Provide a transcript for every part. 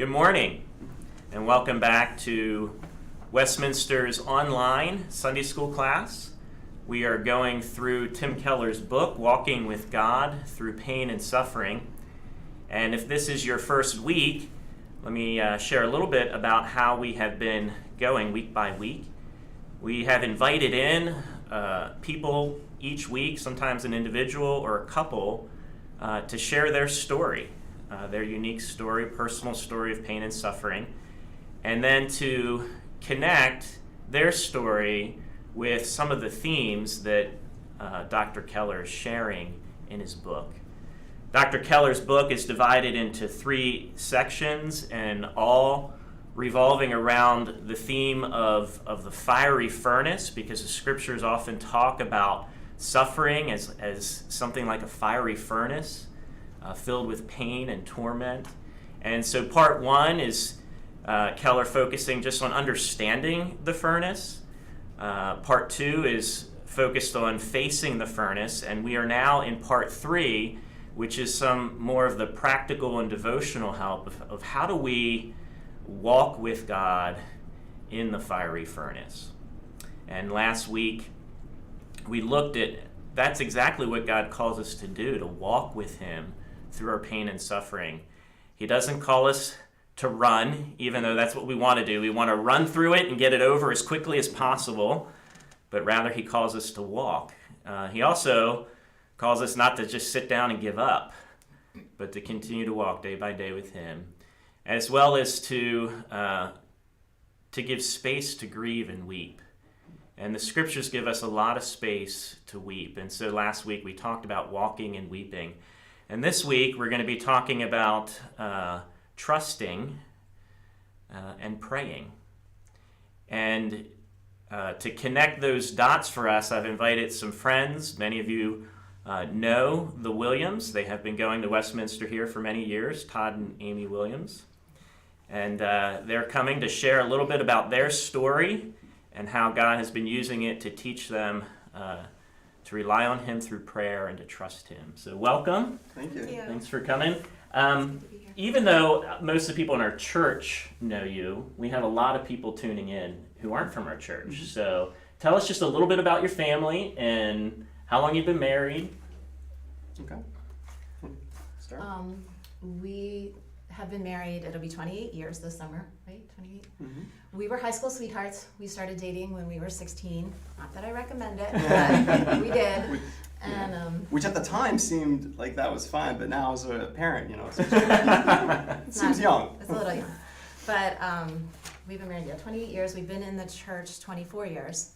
Good morning, and welcome back to Westminster's online Sunday school class. We are going through Tim Keller's book, Walking with God Through Pain and Suffering. And if this is your first week, let me share a little bit about how we have been going week by week. We have invited in people each week, sometimes an individual or a couple, to share their story. Their unique story, personal story of pain and suffering, and then to connect their story with some of the themes that Dr. Keller is sharing in his book. Dr. Keller's book is divided into 3 sections, and all revolving around the theme of the fiery furnace, because the scriptures often talk about suffering as something like a fiery furnace. Filled with pain and torment. And so part 1 is Keller focusing just on understanding the furnace. Part 2 is focused on facing the furnace, and we are now in part 3, which is some more of the practical and devotional help of how do we walk with God in the fiery furnace. And last week we looked at that's exactly what God calls us to do, to walk with Him through our pain and suffering. He doesn't call us to run, even though that's what we want to do. We want to run through it and get it over as quickly as possible, but rather He calls us to walk. He also calls us not to just sit down and give up, but to continue to walk day by day with Him, as well as to give space to grieve and weep. And the scriptures give us a lot of space to weep. And so last week we talked about walking and weeping. And this week, we're going to be talking about trusting and praying. And to connect those dots for us, I've invited some friends. Many of you know the Williams. They have been going to Westminster here for many years, Todd and Amy Williams. And they're coming to share a little bit about their story and how God has been using it to teach them to rely on Him through prayer and to trust Him. So welcome. Thank you. Thanks for coming. Even though most of the people in our church know you, we have a lot of people tuning in who aren't from our church. Mm-hmm. So tell us just a little bit about your family and how long you've been married. Okay. Start. We have been married, it'll be 28 years this summer, right? 28? Mm-hmm. We were high school sweethearts. We started dating when we were 16. Not that I recommend it, but we did. Which at the time seemed like that was fine, but now as a parent, it seems young. It's a little young. But we've been married 28 years. We've been in the church 24 years.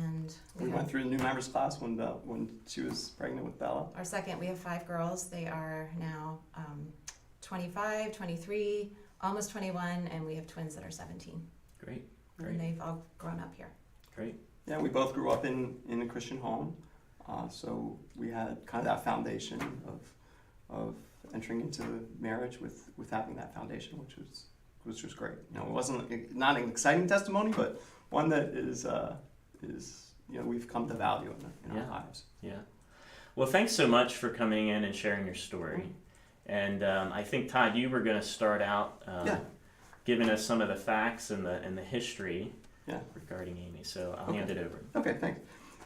And we went through the new members class when she was pregnant with Bella. Our second, we have 5 girls. They are now 25, 23, almost 21, and we have twins that are 17. Great. And they've all grown up here. Great. Yeah, we both grew up in a Christian home, so we had kind of that foundation of entering into marriage with having that foundation, which was great. It wasn't not an exciting testimony, but one that is we've come to value in our lives. Yeah. Well, thanks so much for coming in and sharing your story. And I think, Todd, you were going to start out giving us some of the facts and the history regarding Amy. So I'll hand it over. Okay, thanks.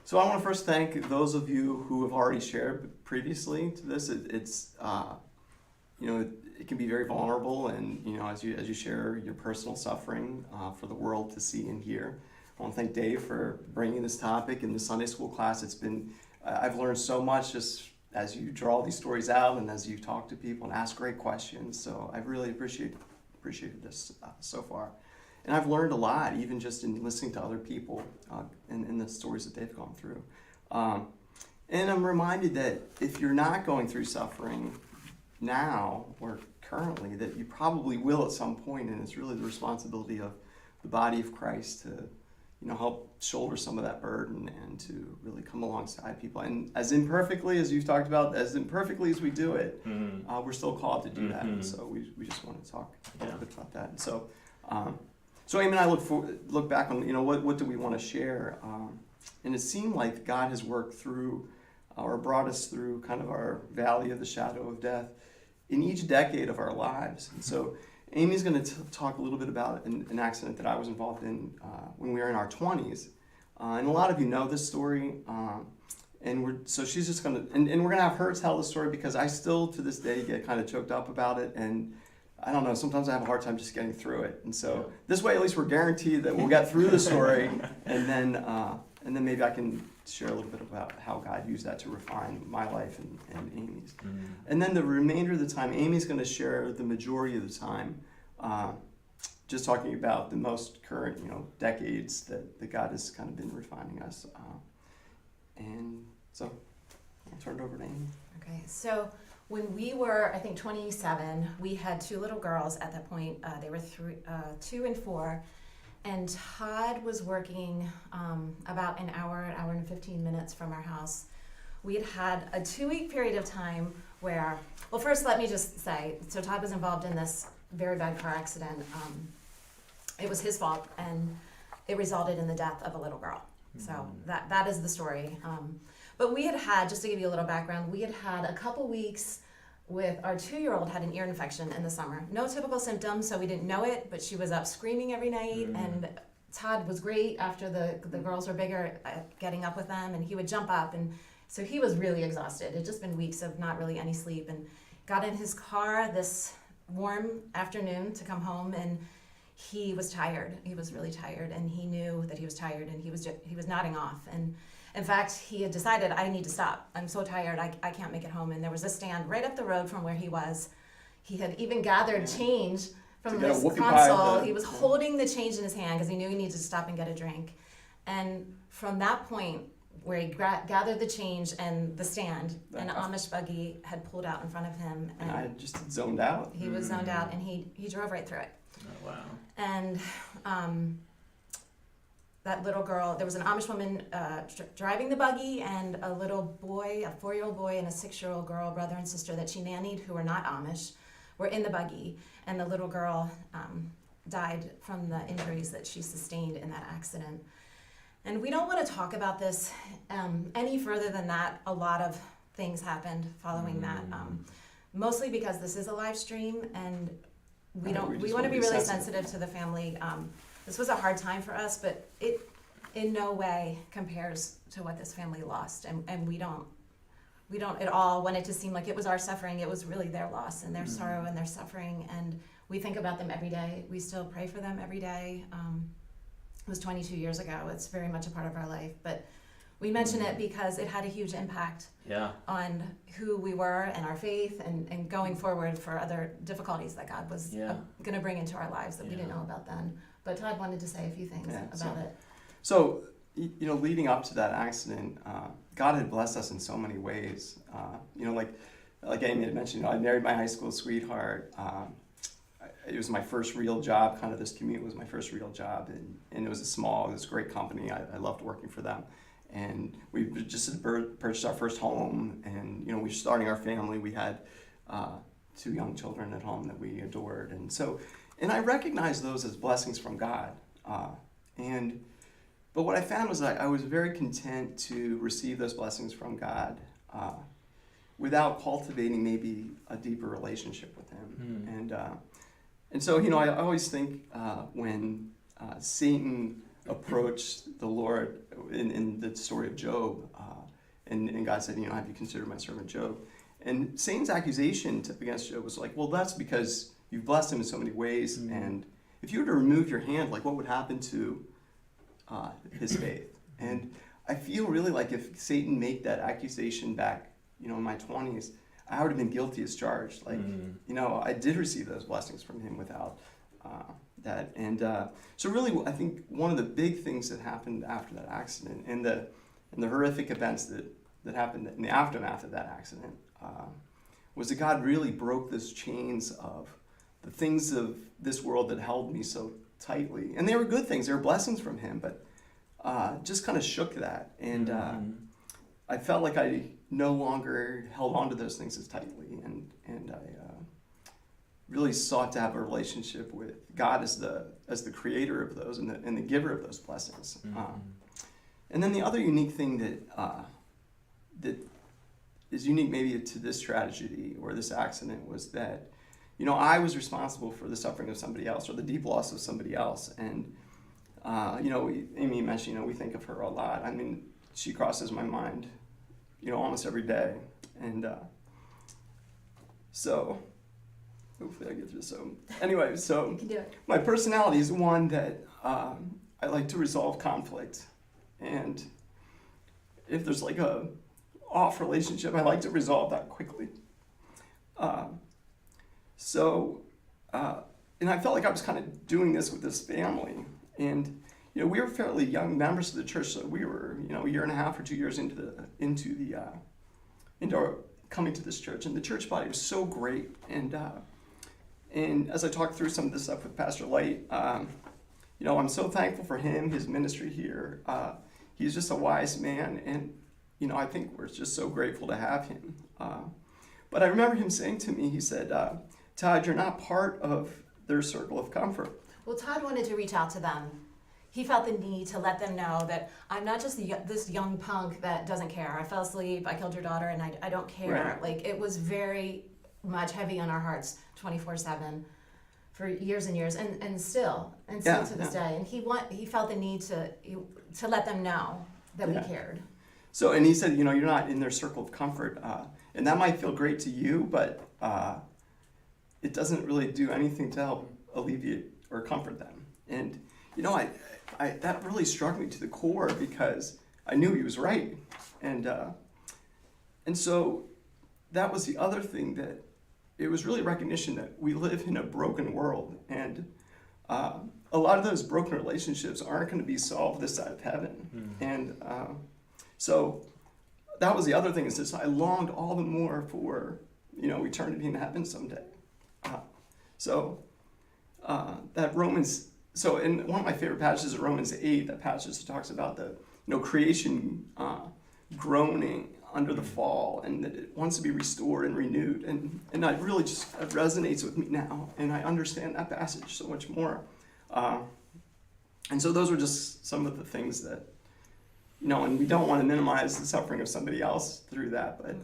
So I want to first thank those of you who have already shared previously to this. It's it can be very vulnerable, and as you share your personal suffering for the world to see and hear. I want to thank Dave for bringing this topic in the Sunday school class. It's been I've learned so much just as you draw these stories out and as you talk to people and ask great questions. So I've really appreciated this so far. And I've learned a lot, even just in listening to other people and the stories that they've gone through. And I'm reminded that if you're not going through suffering now or currently, that you probably will at some point, and it's really the responsibility of the body of Christ to help shoulder some of that burden and to really come alongside people. And as imperfectly as you've talked about, as imperfectly as we do it, we're still called to do that. And so we just want to talk a little bit about that. And so Amy and I look back on, what do we want to share? And it seemed like God has worked through or brought us through kind of our valley of the shadow of death in each decade of our lives. And so Amy's going to talk a little bit about an accident that I was involved in when we were in our 20s. And a lot of you know this story. So she's just going to, and we're going to have her tell the story because I still to this day get kind of choked up about it. And I don't know, sometimes I have a hard time just getting through it. And so this way, at least we're guaranteed that we'll get through the story. And then maybe I can share a little bit about how God used that to refine my life and Amy's. Mm-hmm. And then the remainder of the time, Amy's going to share the majority of the time, just talking about the most current, decades that God has kind of been refining us. And so I'll turn it over to Amy. Okay, so when we were, I think, 27, we had 2 little girls at that point. They were 2 and 4. And Todd was working about an hour and 15 minutes from our house. We had a 2-week period of time where, well, first let me just say, so Todd was involved in this very bad car accident. It was his fault, and it resulted in the death of a little girl. So that is the story. But we had, just to give you a little background, we had a couple weeks with our 2-year-old had an ear infection in the summer. No typical symptoms, so we didn't know it, but she was up screaming every night, and Todd was great after the girls were bigger at getting up with them, and he would jump up, and so he was really exhausted. It had just been weeks of not really any sleep, and got in his car this warm afternoon to come home, and he was tired. He was really tired, and he knew that he was tired, and he was nodding off, and in fact, he had decided, I need to stop. I'm so tired, I can't make it home. And there was a stand right up the road from where he was. He had even gathered change from this console. He was holding the change in his hand because he knew he needed to stop and get a drink. And from that point, where he gathered the change and the stand, an Amish buggy had pulled out in front of him. And I just zoned out. He was zoned out, and he drove right through it. Oh, wow. And that little girl, there was an Amish woman driving the buggy, and a little boy, a 4-year-old boy and a 6-year-old girl, brother and sister that she nannied, who were not Amish, were in the buggy. And the little girl died from the injuries that she sustained in that accident. And we don't want to talk about this any further than that. A lot of things happened following that, mostly because this is a live stream, and we want to be really sensitive to the family. This was a hard time for us, but it in no way compares to what this family lost, and we don't at all want it to seem like it was our suffering. It was really their loss and their sorrow and their suffering, and we think about them every day. We still pray for them every day. It was 22 years ago. It's very much a part of our life, but we mention it because it had a huge impact on who we were and our faith, and going forward for other difficulties that God was going to bring into our lives that we didn't know about then. But Todd wanted to say a few things about it. So, leading up to that accident, God had blessed us in so many ways. Like Amy had mentioned, I married my high school sweetheart. It was my first real job. Kind of this commute was my first real job, and it was a great company. I loved working for them. And we just purchased our first home, and we were starting our family. We had 2 young children at home that we adored, and I recognized those as blessings from God. But what I found was that I was very content to receive those blessings from God without cultivating maybe a deeper relationship with Him. And so I always think when Satan approached the Lord in the story of Job, and God said, have you considered my servant Job? And Satan's accusation against Job was like, well, that's because you've blessed him in so many ways, and if you were to remove your hand, like, what would happen to his faith? And I feel really like if Satan made that accusation back, in my 20s, I would have been guilty as charged. Like, I did receive those blessings from him without that. And so really, I think one of the big things that happened after that accident, and the horrific events that happened in the aftermath of that accident, was that God really broke those chains of the things of this world that held me so tightly. And they were good things, they were blessings from him, but just kind of shook that. And I felt like I no longer held on to those things as tightly, and I really sought to have a relationship with God as the creator of those and the giver of those blessings. And then the other unique thing that is unique maybe to this tragedy or this accident was that, I was responsible for the suffering of somebody else or the deep loss of somebody else. And, Amy mentioned, we think of her a lot. I mean, she crosses my mind, almost every day. And so, hopefully I get through this. So, anyway, You can do it. my personality is one that I like to resolve conflict. And if there's like a off relationship, I like to resolve that quickly. And I felt like I was kind of doing this with this family. And, we were fairly young members of the church, so we were, a year and a half or 2 years into our coming to this church. And the church body was so great. And as I talked through some of this stuff with Pastor Light, I'm so thankful for him, his ministry here. He's just a wise man, and I think we're just so grateful to have him. But I remember him saying to me, he said, Todd, you're not part of their circle of comfort. Well, Todd wanted to reach out to them. He felt the need to let them know that I'm not just this young punk that doesn't care. I fell asleep, I killed your daughter, and I don't care. Right. Like, it was very much heavy on our hearts 24/7 for years and years, and still to this day. And he felt the need to let them know that we cared. So, and he said, you're not in their circle of comfort, and that might feel great to you, but it doesn't really do anything to help alleviate or comfort them. And I that really struck me to the core because I knew he was right, and so that was the other thing, that it was really recognition that we live in a broken world, and a lot of those broken relationships aren't going to be solved this side of heaven. And so that was the other thing, is this: I longed all the more for eternity in heaven someday. That Romans. So in one of my favorite passages of Romans 8, that passage that talks about the creation groaning under the fall, and that it wants to be restored and renewed, and that really just it resonates with me now, and I understand that passage so much more. And so those were just some of the things that and we don't want to minimize the suffering of somebody else through that, but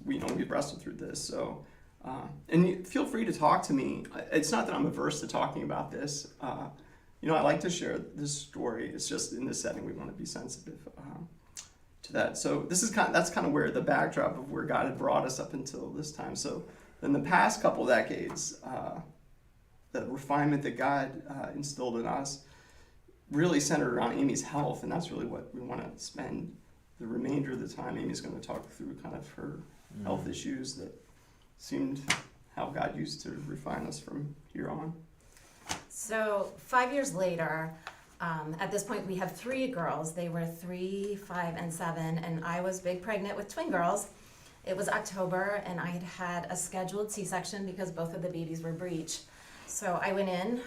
we've wrestled through this. So. And feel free to talk to me. It's not that I'm averse to talking about this. I like to share this story. It's just in this setting we want to be sensitive to that. So that's kind of where the backdrop of where God had brought us up until this time. So in the past couple of decades, the refinement that God instilled in us really centered around Amy's health, and that's really what we want to spend the remainder of the time. Amy's going to talk through kind of her health issues that seemed how God used to refine us from here on. So 5 years later, at this point we have 3 girls. They were 3, 5, and 7, and I was big pregnant with twin girls. It was October, and I had had a scheduled C-section because both of the babies were breech. So I went in,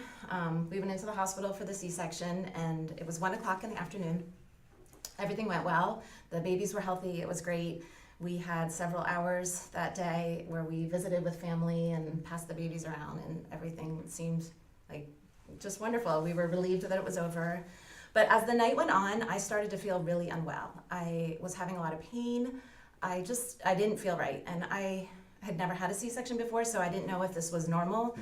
we went into the hospital for the C-section, and it was 1 o'clock in the afternoon. Everything went well. The babies were healthy. It was great. We had several hours that day where we visited with family and passed the babies around, and everything seemed like just wonderful. We were relieved that it was over. But as the night went on, I started to feel really unwell. I was having a lot of pain. I didn't feel right. And I had never had a C-section before, so I didn't know if this was normal.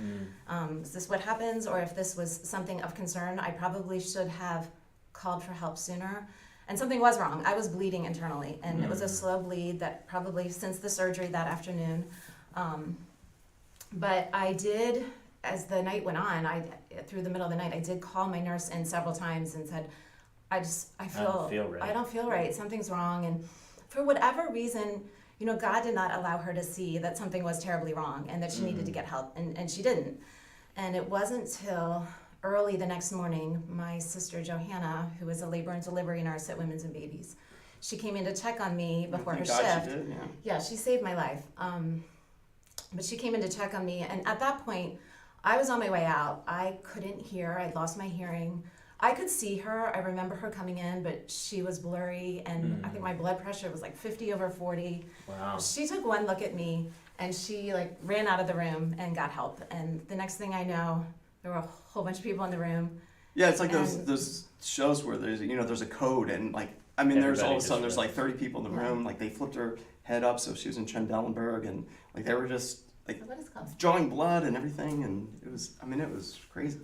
Is this what happens, or if this was something of concern? I probably should have called for help sooner. And something was wrong. I was bleeding internally, and it was a slow bleed that probably since the surgery that afternoon. But I did, as the night went on, through the middle of the night, I did call my nurse in several times and said, I don't feel right. Something's wrong. And for whatever reason, God did not allow her to see that something was terribly wrong and that she needed to get help, and she didn't. And it wasn't till early the next morning, my sister Johanna, who is a labor and delivery nurse at Women's and Babies, she came in to check on me before her shift. She did, yeah. Yeah, she saved my life. But she came in to check on me, and at that point, I was on my way out. I couldn't hear. I'd lost my hearing. I could see her. I remember her coming in, but she was blurry, and I think my blood pressure was like 50/40. Wow. She took one look at me, and she ran out of the room and got help. And the next thing I know, there were a whole bunch of people in the room. Yeah, it's like those shows where there's there's a code, and there's all of a sudden there's 30 people in the room. Like, they flipped her head up, so she was in Trendelenburg, and they were just What is it called? drawing blood and everything, and it was crazy.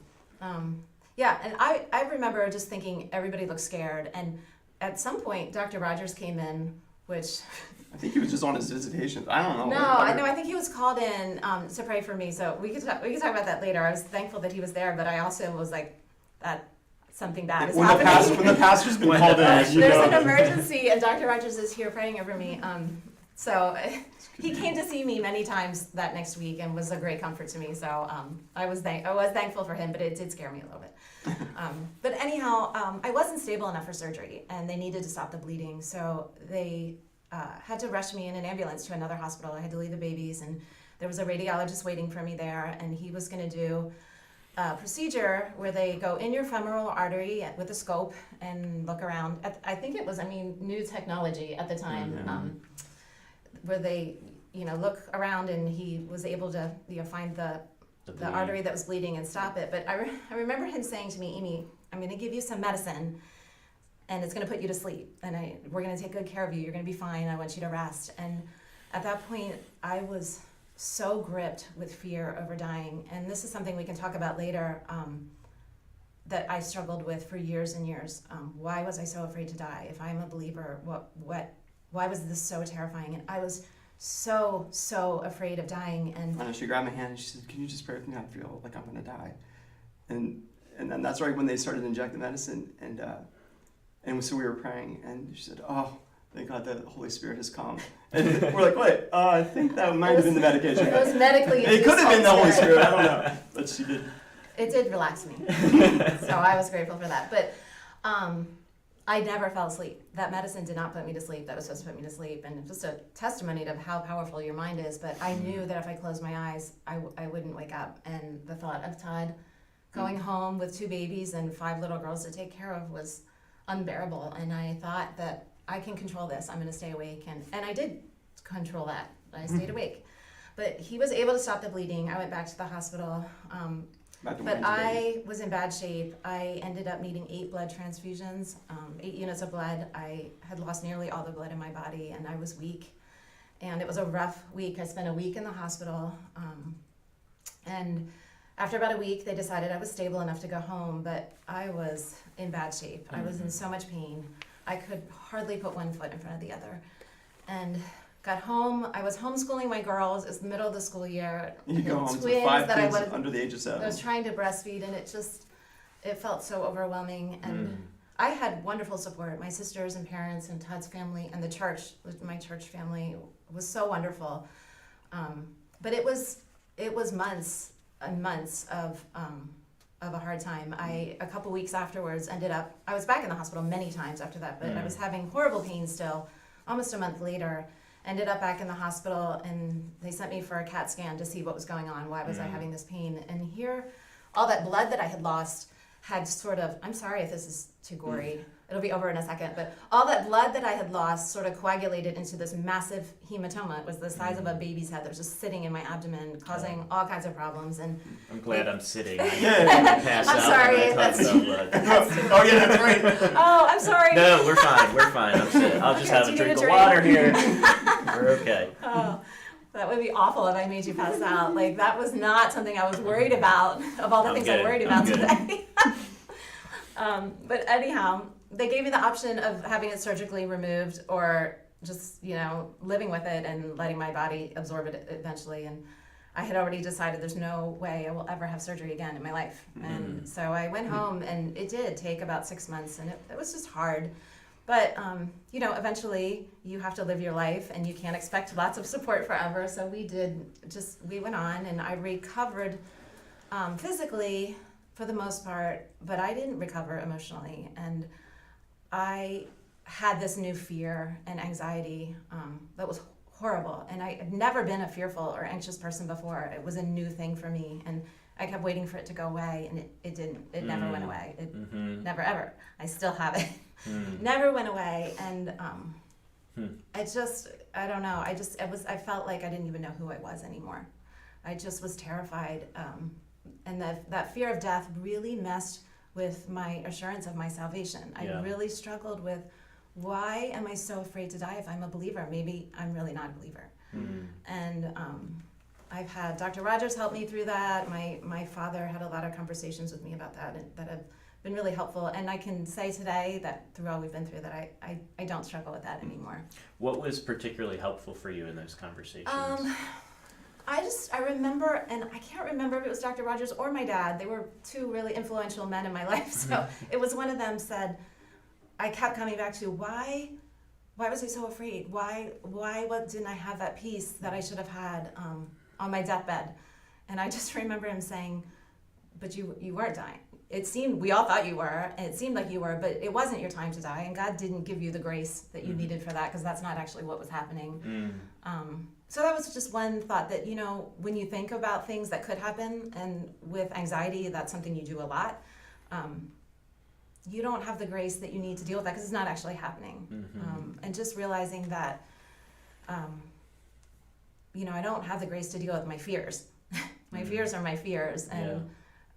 Yeah, and I remember just thinking everybody looked scared, and at some point Dr. Rogers came in, which I think he was just on his visitation. I don't know. no, I think he was called in to pray for me. So we could talk about that later. I was thankful that he was there, but I also was like, that something bad is happening. When the pastor's been called in, There's an emergency, and Dr. Rogers is here praying over me. So he came to see me many times that next week and was a great comfort to me. So I was thankful for him, but it did scare me a little bit. But anyhow, I wasn't stable enough for surgery, and they needed to stop the bleeding. So they had to rush me in an ambulance to another hospital. I had to leave the babies, and there was a radiologist waiting for me there, and he was going to do a procedure where they go in your femoral artery with a scope and look around. I think it was, new technology at the time, where they, look around, and he was able to, we'll find the artery that was bleeding and stop it. But I remember him saying to me, Amy, I'm going to give you some medicine, and it's going to put you to sleep, and we're going to take good care of you. You're going to be fine. I want you to rest. And at that point, I was so gripped with fear over dying. And this is something we can talk about later, that I struggled with for years and years. Why was I so afraid to die? If I'm a believer, why was this so terrifying? And I was so afraid of dying. And she grabbed my hand and she said, "Can you just pray with me? I feel like I'm going to die." And then that's right when they started injecting medicine, and so we were praying, and she said, "Oh, thank God the Holy Spirit has come." And we're like, "Wait, I think that might have been the medication." It was medically It could have been the Holy Spirit. I don't know, but she did. It did relax me, so I was grateful for that. But I never fell asleep. That medicine did not put me to sleep. That was supposed to put me to sleep, and just a testimony of how powerful your mind is. But I knew that if I closed my eyes, I wouldn't wake up. And the thought of Todd going home with 2 babies and 5 little girls to take care of was unbearable. And I thought that I can control this. I'm going to stay awake, and I did control that. I stayed awake. But he was able to stop the bleeding. I went back to the hospital. But I was in bad shape. I ended up needing 8 blood transfusions, 8 units of blood. I had lost nearly all the blood in my body, and I was weak. And it was a rough week. I spent a week in the hospital. And after about a week, they decided I was stable enough to go home, but I was in bad shape. I was in so much pain. I could hardly put one foot in front of the other. And got home. I was homeschooling my girls. It's the middle of the school year. You go home to twins 5 that kids under the age of 7. I was trying to breastfeed, and it felt so overwhelming. And I had wonderful support. My sisters and parents and Todd's family and the church, my church family, was so wonderful. But it was months and months of a hard time. A couple weeks afterwards I was back in the hospital many times after that, but I was having horrible pain still. Almost a month later, ended up back in the hospital, and they sent me for a CAT scan to see what was going on. Why was I having this pain? And here, all that blood that I had lost had sort of, I'm sorry if this is too gory, it'll be over in a second, but all that blood that I had lost sort of coagulated into this massive hematoma. It was the size of a baby's head that was just sitting in my abdomen, causing all kinds of problems. And I'm glad I'm sitting. I'm sorry. Oh yeah, that's right. Oh, I'm sorry. No, we're fine. I'm sitting. I'll just have a drink of water here. We're okay. Oh, that would be awful if I made you pass out. Like, that was not something I was worried about, of all the things I'm worried about today. But anyhow, they gave me the option of having it surgically removed or just, living with it and letting my body absorb it eventually. And I had already decided there's no way I will ever have surgery again in my life. And so I went home, and it did take about 6 months, and it was just hard. But, eventually you have to live your life, and you can't expect lots of support forever. So we went on, and I recovered physically for the most part, but I didn't recover emotionally. And I had this new fear and anxiety that was horrible. And I had never been a fearful or anxious person before. It was a new thing for me. And I kept waiting for it to go away, and it didn't. It never went away. It never, ever. I still have it. Never went away. And I don't know. I felt like I didn't even know who I was anymore. I just was terrified. And that fear of death really messed with my assurance of my salvation. I really struggled with, why am I so afraid to die if I'm a believer? Maybe I'm really not a believer. And I've had Dr. Rogers help me through that. My father had a lot of conversations with me about that, and that have been really helpful. And I can say today that through all we've been through, that I don't struggle with that anymore. What was particularly helpful for you in those conversations? I remember, and I can't remember if it was Dr. Rogers or my dad. They were two really influential men in my life. So it was one of them said, I kept coming back to why was I so afraid? Why didn't I have that peace that I should have had on my deathbed? And I just remember him saying, but you weren't dying. It seemed, we all thought you were, and it seemed like you were, but it wasn't your time to die, and God didn't give you the grace that you needed for that, because that's not actually what was happening. So that was just one thought that, you know, when you think about things that could happen, and with anxiety, that's something you do a lot, you don't have the grace that you need to deal with that, because it's not actually happening. And just realizing that, you know, I don't have the grace to deal with my fears. My fears are my fears, and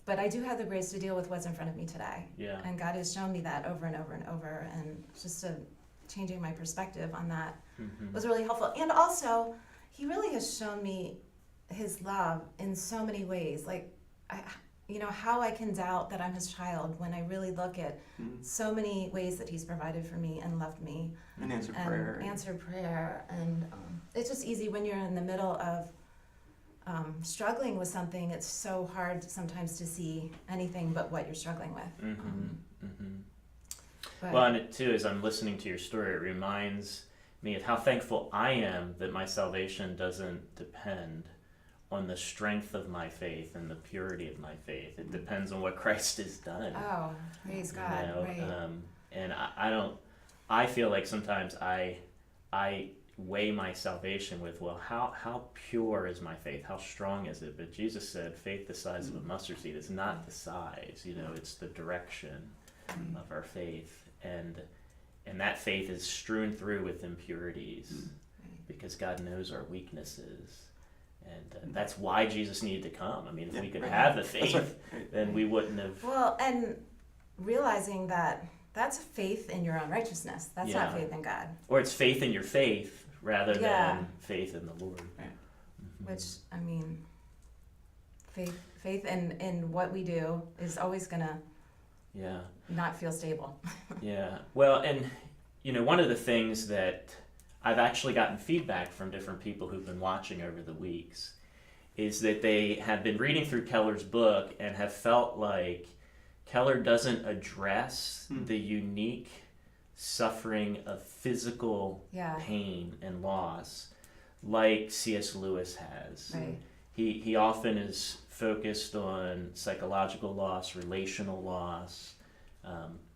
but I do have the grace to deal with what's in front of me today. Yeah. And God has shown me that over and over and over, and just changing my perspective on that was really helpful. And also, He really has shown me His love in so many ways. Like, you know, how I can doubt that I'm His child when I really look at so many ways that He's provided for me and loved me. And answered prayer. Answered prayer. And it's just easy when you're in the middle of struggling with something. It's so hard sometimes to see anything but what you're struggling with. But, Well, and it too, as I'm listening to your story, it reminds me of how thankful I am that my salvation doesn't depend on the strength of my faith and the purity of my faith. It depends on what Christ has done. oh, praise God, You know, right. and I feel like sometimes I weigh my salvation with, well, how pure is my faith? How strong is it? But Jesus said, faith the size of a mustard seed. It's not the size, you know, it's the direction of our faith. And that faith is strewn through with impurities because God knows our weaknesses. And that's why Jesus needed to come. I mean, if we could have the faith, then we wouldn't have... Well, and realizing that that's faith in your own righteousness. That's not faith in God. Or it's faith in your faith rather Yeah. than faith in the Lord. Which, I mean, faith in what we do is always going to Yeah. not feel stable. Yeah. Well, and, you know, one of the things that I've actually gotten feedback from different people who've been watching over the weeks is that they have been reading through Keller's book and have felt like Keller doesn't address the unique suffering of physical pain and loss like C.S. Lewis has. Right. He often is focused on psychological loss, relational loss,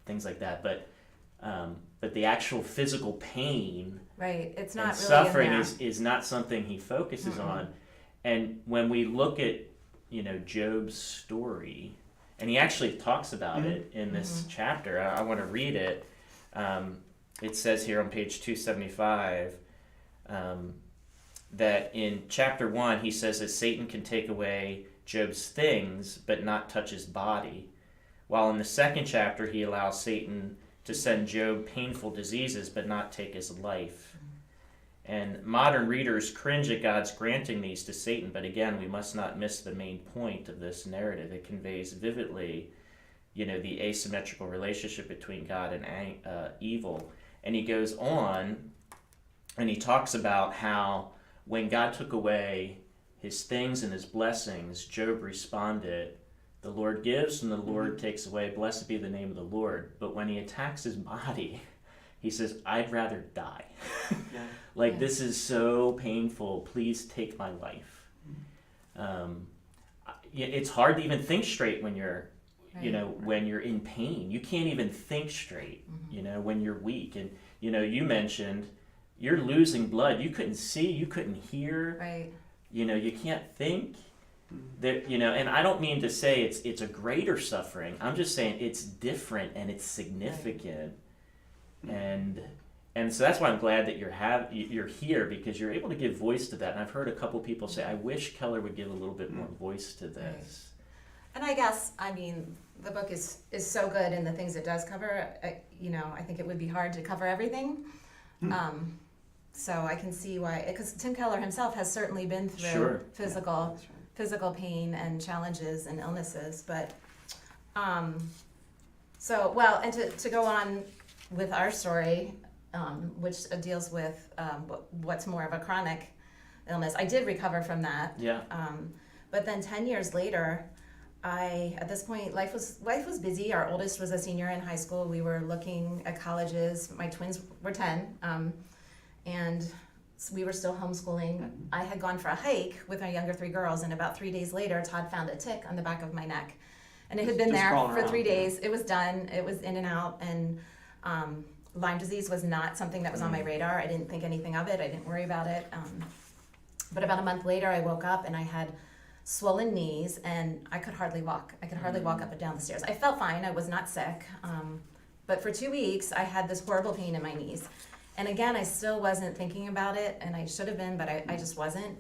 things like that. But the actual physical pain Right. It's and not really suffering in there. is not something he focuses on. And when we look at, you know, Job's story, and he actually talks about it in this chapter. I want to read it. It says here on page 275 that in chapter 1, he says that Satan can take away Job's things, but not touch his body. While in the second chapter, he allows Satan to send Job painful diseases, but not take his life. And modern readers cringe at God's granting these to Satan, but again, we must not miss the main point of this narrative. It conveys vividly, you know, the asymmetrical relationship between God and evil. And he goes on, and he talks about how when God took away his things and his blessings, Job responded, "The Lord gives and the Lord takes away. Blessed be the name of the Lord." But when he attacks his body, he says, "I'd rather die." Like, this is so painful. Please take my life. It's hard to even think straight when you're, you know, when you're in pain. You can't even think straight, you know, when you're weak. And, you know, you mentioned you're losing blood. You couldn't see, you couldn't hear. Right. You know, you can't think. That, you know, and I don't mean to say it's a greater suffering. I'm just saying it's different and it's significant. And so that's why I'm glad that you're here, because you're able to give voice to that. And I've heard a couple people say, I wish Keller would give a little bit more voice to this. And I guess, I mean, the book is so good in the things it does cover. You know, I think it would be hard to cover everything. So I can see why, because Tim Keller himself has certainly been through Sure. physical That's right. physical pain and challenges and illnesses. But so, well, and to go on with our story, which deals with what's more of a chronic illness, I did recover from that. Yeah. But then 10 years later, at this point, life was busy. Our oldest was a senior in high school. We were looking at colleges. My twins were 10, and we were still homeschooling. I had gone for a hike with my younger 3 girls, and about 3 days later, Todd found a tick on the back of my neck. And it had been Just there crawling for 3 around, yeah. days. It was done. It was in and out. And Lyme disease was not something that was on my radar. I didn't think anything of it. I didn't worry about it. But about a month later, I woke up and I had swollen knees, and I could hardly walk. I could hardly walk up and down the stairs. I felt fine. I was not sick. But for 2 weeks, I had this horrible pain in my knees. And again, I still wasn't thinking about it, and I should have been, but I just wasn't.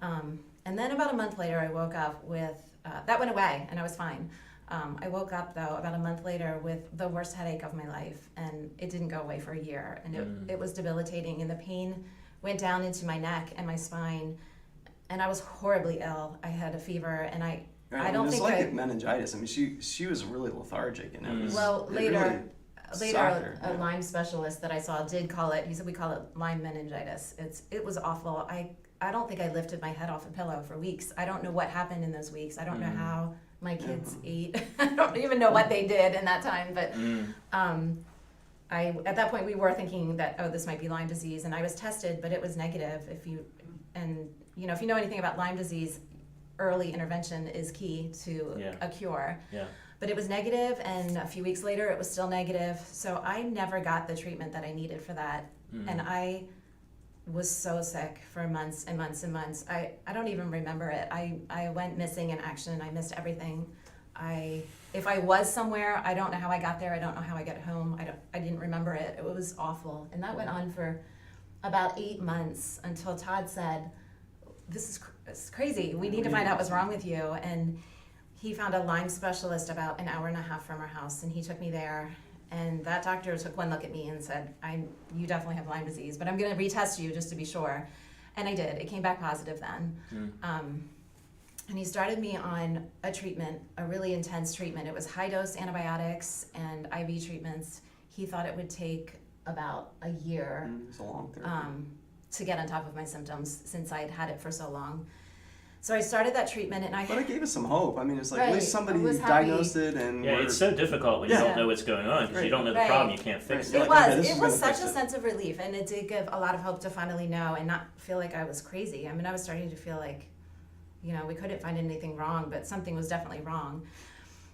And then about a month later, I woke up with, that went away, and I was fine. I woke up, though, about a month later with the worst headache of my life, and it didn't go away for a year. And it was debilitating, and the pain went down into my neck and my spine, and I was horribly ill. I had a fever, and I don't it's think like meningitis. I mean, she was really lethargic, and it was. Well, it later, really sucked her, a yeah. Lyme specialist that I saw did call it. He said we call it Lyme meningitis. It was awful. I don't think I lifted my head off a pillow for weeks. I don't know what happened in those weeks. I don't know how my kids ate. I don't even know what they did in that time. But at that point we were thinking that, oh, this might be Lyme disease, and I was tested, but it was negative. If you know anything about Lyme disease, early intervention is key to a cure. Yeah. But it was negative, and a few weeks later it was still negative. So I never got the treatment that I needed for that. And I was so sick for months and months and months. I don't even remember it. I went missing in action. I missed everything. If I was somewhere, I don't know how I got there. I don't know how I got home. I didn't remember it. It was awful. And that went on for about 8 months until Todd said, this is crazy. We need to find out what's wrong with you. And he found a Lyme specialist about an hour and a half from our house, and he took me there. And that doctor took one look at me and said, you definitely have Lyme disease, but I'm going to retest you just to be sure. And I did. It came back positive then. And he started me on a treatment, a really intense treatment. It was high-dose antibiotics and IV treatments. He thought it would take about a year It's a long therapy. to get on top of my symptoms since I had had it for so long. So I started that treatment, and But it gave us some hope. I mean, it's like at Right. least somebody I was happy. diagnosed it, and Yeah, it's so difficult when you Yeah. don't know what's going on because you Right. don't know the Right. problem. You can't fix Right. it. You're It like, okay, was. this It is was gonna such fix a it. sense of relief, and it did give a lot of hope to finally know and not feel like I was crazy. I mean, I was starting to feel like, we couldn't find anything wrong, but something was definitely wrong.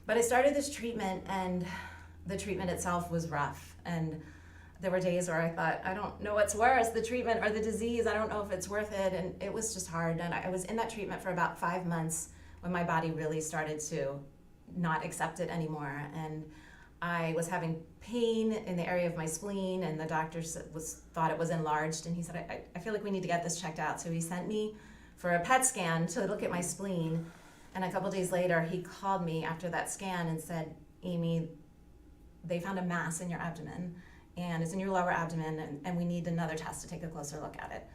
But I started this treatment, and the treatment itself was rough. And there were days where I thought, I don't know what's worse, the treatment or the disease. I don't know if it's worth it. And it was just hard. And I was in that treatment for about 5 months when my body really started to not accept it anymore. And I was having pain in the area of my spleen, and the doctor thought it was enlarged. And he said, I feel like we need to get this checked out. So he sent me for a PET scan to look at my spleen. And a couple days later, he called me after that scan and said, Amy, they found a mass in your abdomen, and it's in your lower abdomen, and we need another test to take a closer look at it.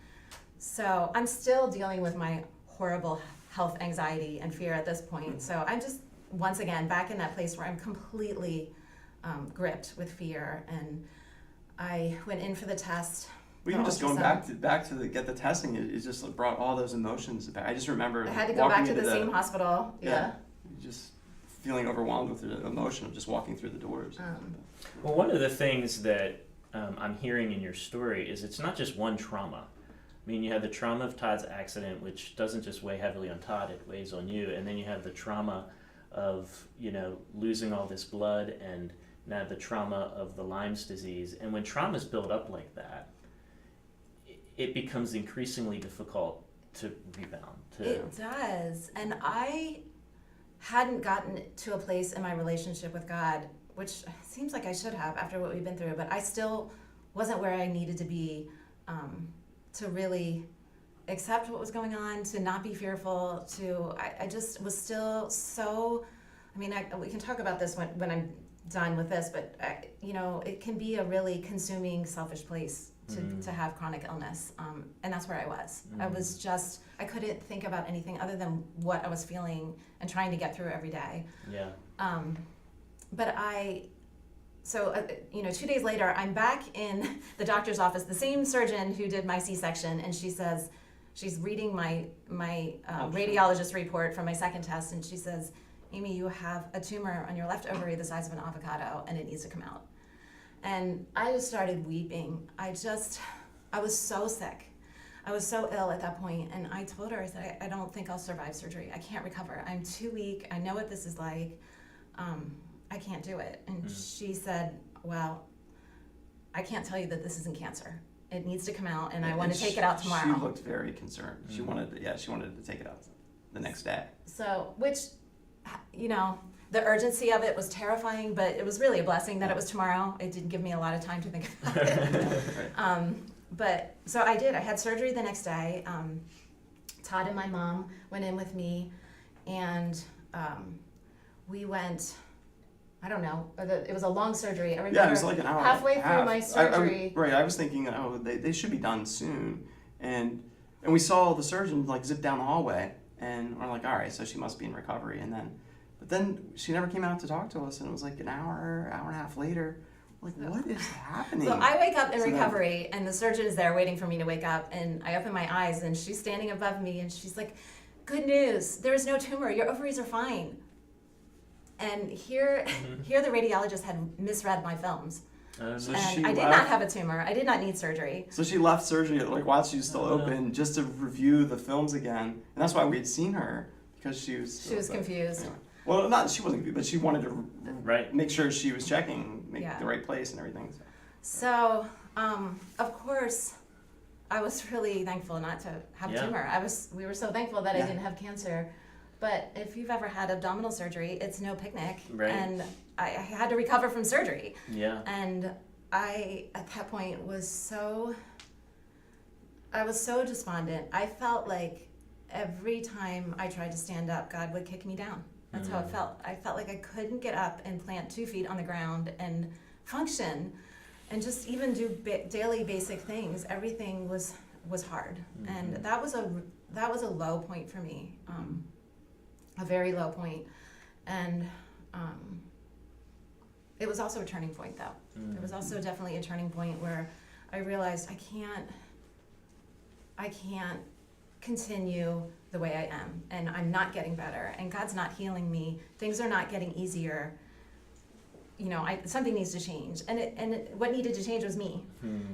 So I'm still dealing with my horrible health anxiety and fear at this point. So I'm just, once again, back in that place where I'm completely gripped with fear. And I went in for the test. Well, even just going back to get the testing, it just brought all those emotions back. I just remember I had to go walking back to into the same hospital. Yeah. just feeling overwhelmed with the emotion of just walking through the doors. Well, one of the things that I'm hearing in your story is it's not just one trauma. I mean, you have the trauma of Todd's accident, which doesn't just weigh heavily on Todd, it weighs on you. And then you have the trauma of, losing all this blood, and now the trauma of the Lyme's disease. And when traumas build up like that, it becomes increasingly difficult to rebound. It does. And I hadn't gotten to a place in my relationship with God, which seems like I should have after what we've been through, but I still wasn't where I needed to be to really accept what was going on, to not be fearful, I just was still so, we can talk about this when I'm done with this, but you know, it can be a really consuming, selfish place to have chronic illness, and that's where I was. I couldn't think about anything other than what I was feeling and trying to get through every day. Yeah. But you know, 2 days later, I'm back in the doctor's office, the same surgeon who did my C-section, and she says, she's reading my radiologist report from my second test, and she says, Amy, you have a tumor on your left ovary the size of an avocado, and it needs to come out. And I just started weeping. I was so sick. I was so ill at that point, and I told her, I said, I don't think I'll survive surgery. I can't recover. I'm too weak. I know what this is like. I can't do it. And she said, well, I can't tell you that this isn't cancer. It needs to come out, and I want to take it out tomorrow. She looked very concerned. She wanted to take it out the next day. So, which, you know, the urgency of it was terrifying, but it was really a blessing that it was tomorrow. It didn't give me a lot of time to think about it. But so I did. I had surgery the next day. Todd and my mom went in with me, and we went. I don't know. It was a long surgery. I remember Yeah, it was like an hour. halfway and a through half. my surgery. I was thinking, they should be done soon, and we saw the surgeon like zip down the hallway, and we're like, all right, so she must be in recovery, but then she never came out to talk to us, and it was like an hour and a half later. Like, what is happening? So I wake up in recovery, and the surgeon is there waiting for me to wake up, and I open my eyes, and she's standing above me, and she's like, good news, there is no tumor, your ovaries are fine. And here the radiologist had misread my films. So And I did not have a tumor. I did not need surgery. So she left surgery like while she was still open, just to review the films again, and that's why we had seen her, because she was Confused. Anyway. Well, not she wasn't confused, but she wanted to Right. make sure she was checking, the right place and everything. So, of course, I was really thankful not to have a tumor. We were so thankful that I didn't have cancer. But if you've ever had abdominal surgery, it's no picnic. Right. And I had to recover from surgery. Yeah. And I, at that point, I was so despondent. I felt like every time I tried to stand up, God would kick me down. That's how it felt. I felt like I couldn't get up and plant 2 feet on the ground and function and just even do daily basic things. Everything was hard. And that was a low point for me. A very low point. And it was also a turning point, though. It was also definitely a turning point where I realized I can't continue the way I am, and I'm not getting better, and God's not healing me. Things are not getting easier. You know, something needs to change, and what needed to change was me,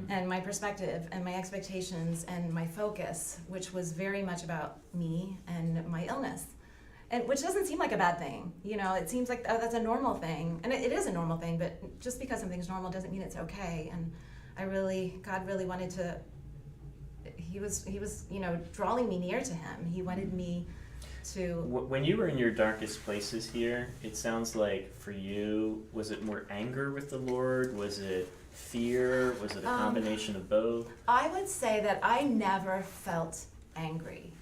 and my perspective, and my expectations, and my focus, which was very much about me and my illness. And which doesn't seem like a bad thing. You know, it seems like that's a normal thing. And it is a normal thing, but just because something's normal doesn't mean it's okay. And God really wanted to, he was, you know, drawing me near to him. He wanted me to. When you were in your darkest places here, it sounds like for you, was it more anger with the Lord? Was it fear? Was it a combination of both? I would say that I never felt angry.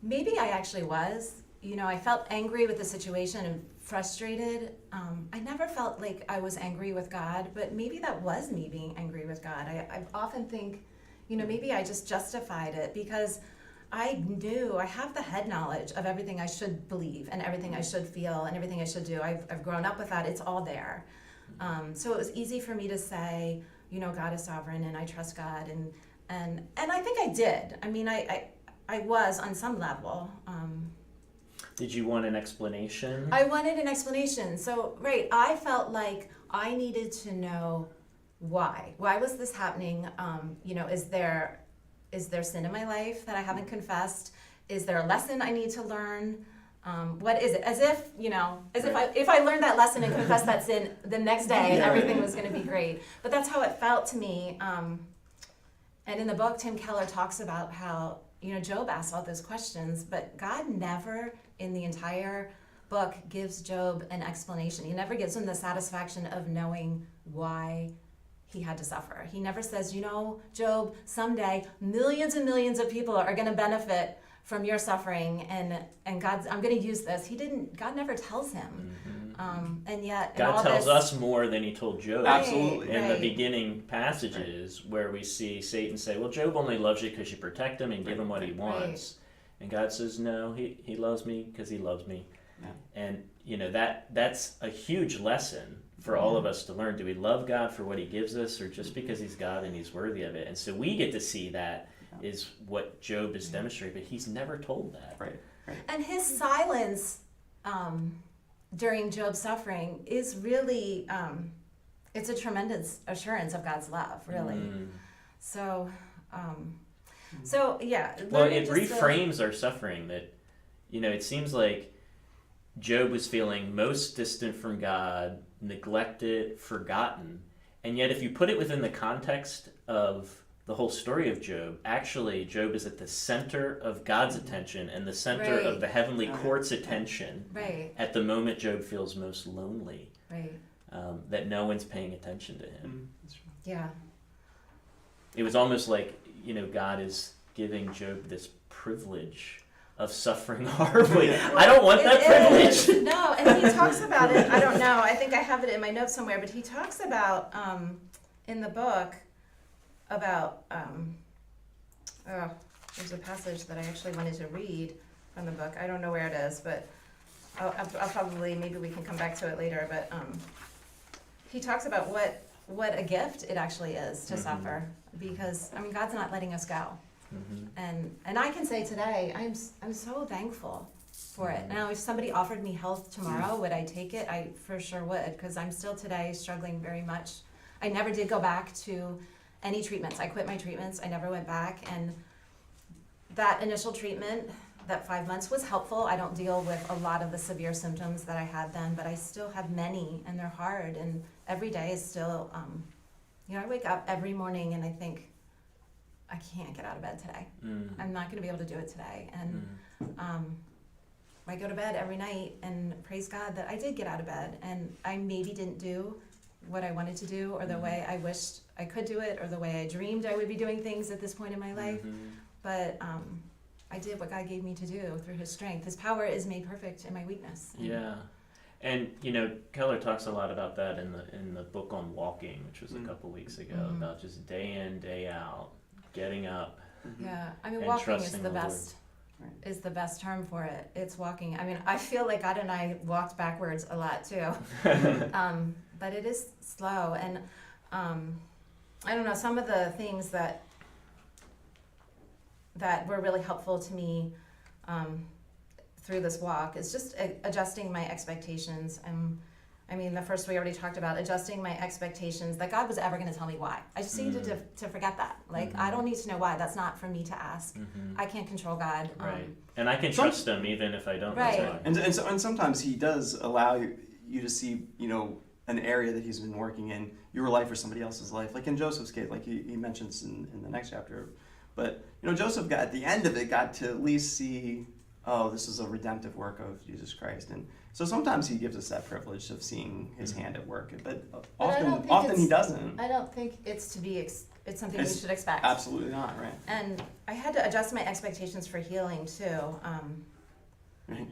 Maybe I actually was. You know, I felt angry with the situation and frustrated. I never felt like I was angry with God, but maybe that was me being angry with God. I often think, you know, maybe I just justified it because I have the head knowledge of everything I should believe and everything I should feel and everything I should do. I've grown up with that. It's all there. So it was easy for me to say, you know, God is sovereign and I trust God. And I think I did. I mean, I was on some level. Did you want an explanation? I wanted an explanation. So, right, I felt like I needed to know why. Why was this happening? You know, is there sin in my life that I haven't confessed? Is there a lesson I need to learn? What is it? As if, you know, if I learned that lesson and confessed that sin the next day, everything was going to be great. But that's how it felt to me. And in the book, Tim Keller talks about how, you know, Job asked all those questions, but God never in the entire book gives Job an explanation. He never gives him the satisfaction of knowing why he had to suffer. He never says, you know, Job, someday millions and millions of people are going to benefit from your suffering, and God's, I'm going to use this. God never tells him. And yet, in all God tells this, us more than he told Job. Absolutely. In the Right. beginning passages where we see Satan say, well, Job only loves you because you protect him and give him what he wants. And God says, no, he loves me because he loves me. Yeah. And, that's a huge lesson for all of us to learn. Do we love God for what he gives us, or just because he's God and he's worthy of it? And so we get to see that is what Job is demonstrating, but he's never told that. Right. and his silence during Job's suffering is really, it's a tremendous assurance of God's love, really. So, yeah. Well, learning it just to- reframes our suffering that, it seems like Job was feeling most distant from God, neglected, forgotten. And yet, if you put it within the context of the whole story of Job, actually, Job is at the center of God's attention and the center Right. of the heavenly court's attention Right, at the moment Job feels most lonely, right, that no one's paying attention to him. That's right. yeah. It was almost like, God is giving Job this privilege of suffering horribly. I don't want that privilege. No, and he talks about it. I don't know. I think I have it in my notes somewhere, but he talks about in the book about there's a passage that I actually wanted to read from the book. I don't know where it is, but I'll probably, maybe we can come back to it later. But he talks about what a gift it actually is to suffer, because God's not letting us go. And I can say today, I'm so thankful for it. Now, if somebody offered me health tomorrow, would I take it? I for sure would, because I'm still today struggling very much. I never did go back to any treatments. I quit my treatments. I never went back. And that initial treatment, that 5 months, was helpful. I don't deal with a lot of the severe symptoms that I had then, but I still have many, and they're hard. And every day is still, I wake up every morning and I think, I can't get out of bed today. I'm not going to be able to do it today. And I go to bed every night and praise God that I did get out of bed, and I maybe didn't do what I wanted to do, or the way I wished I could do it, or the way I dreamed I would be doing things at this point in my life. But I did what God gave me to do through his strength. His power is made perfect in my weakness. Yeah. And Keller talks a lot about that in the book on walking, which was a couple weeks ago, about just day in, day out, getting up. Yeah, And walking is trusting the the Lord. best. Is the best term for it. It's walking. I feel like God and I walked backwards a lot too. But it is slow, and I don't know, some of the things that were really helpful to me through this walk is just adjusting my expectations. The first we already talked about, adjusting my expectations that God was ever going to tell me why. I just needed to forget that. I don't need to know why. That's not for me to ask. I can't control God. Right. And I can trust him even if I don't know Right. why. And sometimes he does allow you to see, an area that he's been working in your life or somebody else's life. Like in Joseph's case, like he mentions in the next chapter. But, Joseph at the end of it got to at least see, oh, this is a redemptive work of Jesus Christ. And so sometimes he gives us that privilege of seeing his hand at work. But I don't think often he it's- doesn't. I don't think it's to be. It's something we should expect. Absolutely not, right? And I had to adjust my expectations for healing too. Right.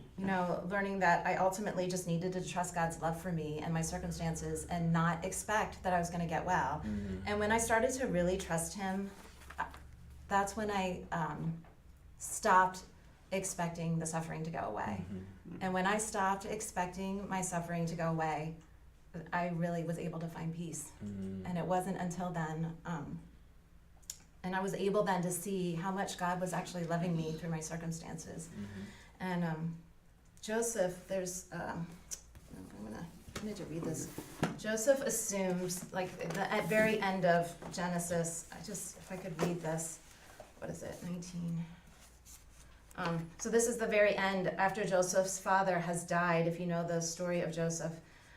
Learning that I ultimately just needed to trust God's love for me and my circumstances, and not expect that I was going to get well. And when I started to really trust him, that's when I stopped expecting the suffering to go away. And when I stopped expecting my suffering to go away, I really was able to find peace. And it wasn't until then, and I was able then to see how much God was actually loving me through my circumstances. And Joseph, there's, I need to read this. Joseph assumes, at very end of Genesis, if I could read this, what is it, 19? So this is the very end, after Joseph's father has died, if you know the story of Joseph.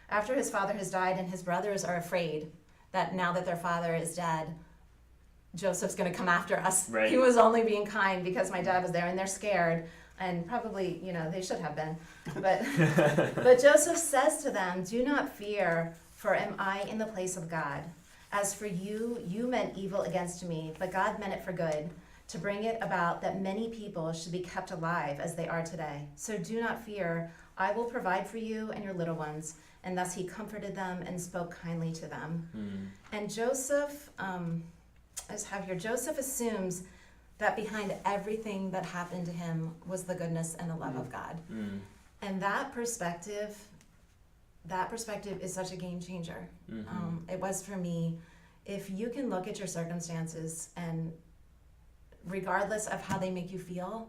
After his father has died and his brothers are afraid that now that their father is dead, Joseph's going to come after us. Right. He was only being kind because my dad was there, and they're scared. And probably, they should have been. But Joseph says to them, "Do not fear, for am I in the place of God? As for you, you meant evil against me, but God meant it for good, to bring it about that many people should be kept alive as they are today. So do not fear, I will provide for you and your little ones. And thus he comforted them and spoke kindly to them. And Joseph, Joseph assumes that behind everything that happened to him was the goodness and the love of God. And that perspective is such a game changer. It was for me. If you can look at your circumstances and regardless of how they make you feel,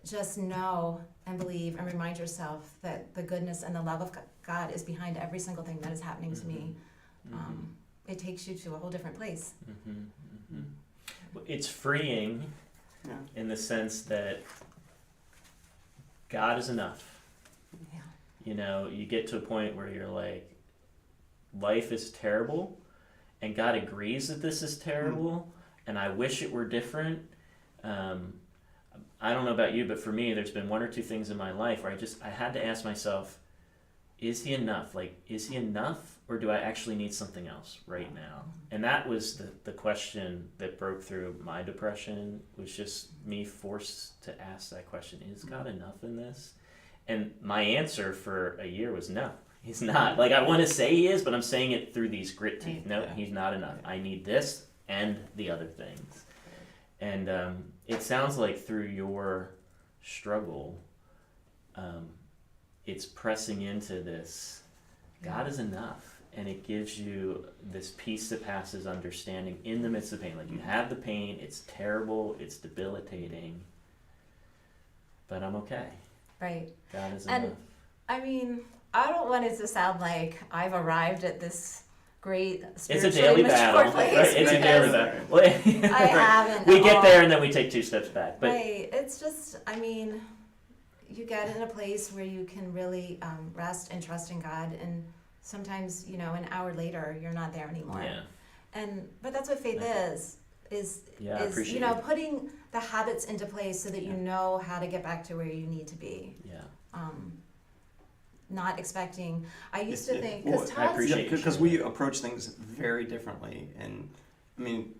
just know and believe and remind yourself that the goodness and the love of God is behind every single thing that is happening to me. It takes you to a whole different place. It's freeing in the sense that God is enough. Yeah. You know, you get to a point where you're like, life is terrible, and God agrees that this is terrible, and I wish it were different. I don't know about you, but for me, there's been one or two things in my life where I had to ask myself, is he enough? Like, is he enough, or do I actually need something else right now? And that was the question that broke through my depression, was just me forced to ask that question, is God enough in this? And my answer for a year was no, he's not. Like, I want to say he is, but I'm saying it through these grit teeth. No, he's not enough. I need this and the other things. And it sounds like through your struggle, it's pressing into this, God is enough. And it gives you this peace that passes understanding in the midst of pain. Like, you have the pain, it's terrible, it's debilitating, but I'm okay. Right. God is enough. And I mean, I don't want it to sound like I've arrived at this great spiritually It's a daily mature battle, place, right? It's a daily battle. I haven't. We get there and then we take 2 steps back. But right. It's just, I mean, you get in a place where you can really rest and trust in God, and sometimes, you know, an hour later, you're not there anymore. yeah, But that's what faith is yeah, I appreciate you know, it. putting the habits into place so that you know how to get back to where you need to be. Yeah, Not expecting. I used to think, well, because I Todd's appreciate because we approach things very differently, and I mean,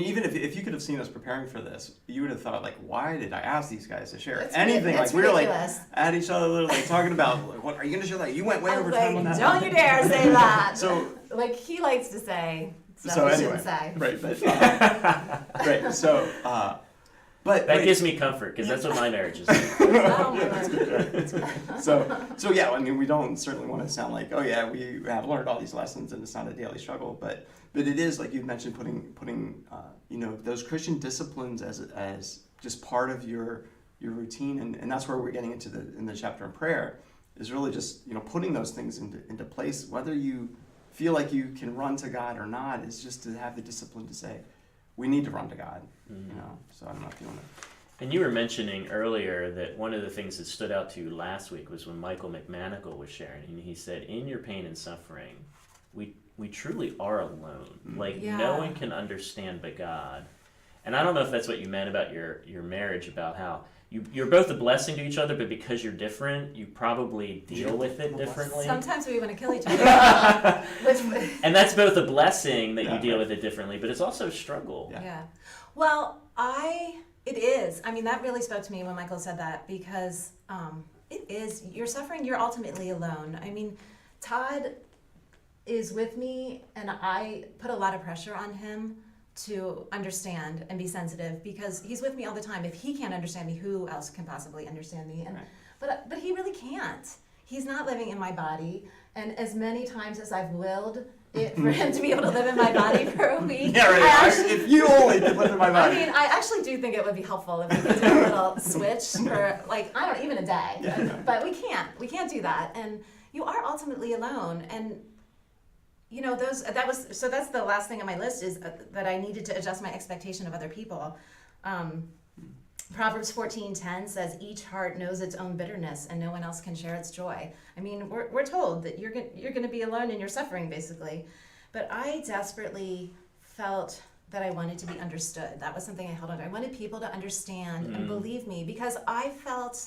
even if you could have seen us preparing for this, you would have thought, like, why did I ask these guys to share anything? It's like, we were like ridiculous. at each other, like talking about, like, what are you going to share? Like, you went way I over was time like, on that. don't you dare say that. So, like, he likes to say stuff so he anyway, shouldn't say. right, but right, so, but that wait, gives me comfort, because that's what my marriage is. Oh, my Lord. so yeah, I mean, we don't certainly want to sound like, oh yeah, we have learned all these lessons and it's not a daily struggle, but it is, like you mentioned, putting you know, those Christian disciplines as just part of your routine, and that's where we're getting into in the chapter on prayer, is really just, you know, putting those things into place, whether you feel like you can run to God or not, is just to have the discipline to say, we need to run to God, you know. So I don't know if you want to. And you were mentioning earlier that one of the things that stood out to you last week was when Michael McManigal was sharing, and he said, in your pain and suffering, we truly are alone. Like, no one can understand but God. And I don't know if that's what you meant about your marriage, about how you're both a blessing to each other, but because you're different, you probably deal with it differently. Sometimes we want to kill each other. And that's both a blessing that Yeah. you deal with it differently, but it's also a struggle. Yeah. Well, it is. I mean, that really spoke to me when Michael said that, because it is. You're suffering, you're ultimately alone. I mean, Todd is with me, and I put a lot of pressure on him to understand and be sensitive, because he's with me all the time. If he can't understand me, who else can possibly understand me? And Right. but he really can't. He's not living in my body, and as many times as I've willed it for him to be able to live in my body for a week, Yeah, right. I actually, If you only could live in my I body. mean, I actually do think it would be helpful if we could do a little switch for, like, I don't know, even a day. Yeah. But we can't do that, and you are ultimately alone. And you know, that's the last thing on my list, is that I needed to adjust my expectation of other people. Proverbs 14:10 says, each heart knows its own bitterness, and no one else can share its joy. I mean, we're told that you're going to be alone in your suffering, basically. But I desperately felt that I wanted to be understood. That was something I held on to. I wanted people to understand and believe me, because I felt,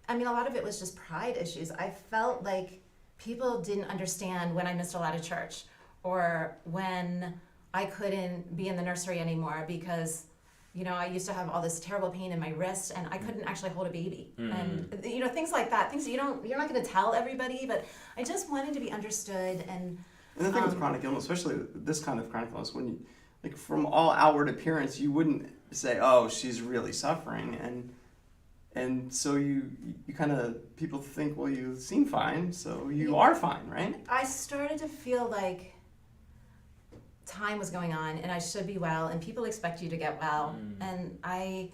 I mean, a lot of it was just pride issues. I felt like people didn't understand when I missed a lot of church, or when I couldn't be in the nursery anymore because, I used to have all this terrible pain in my wrist, and I couldn't actually hold a baby, Mm. and things like that, things that you're not going to tell everybody, but I just wanted to be understood. And the thing with chronic illness, especially this kind of chronic illness, when you, like, from all outward appearance, you wouldn't say, "Oh, she's really suffering," and so you kind of, people think, well, you seem fine, so you are fine, right? I started to feel like time was going on, and I should be well, and people expect you to get well, and I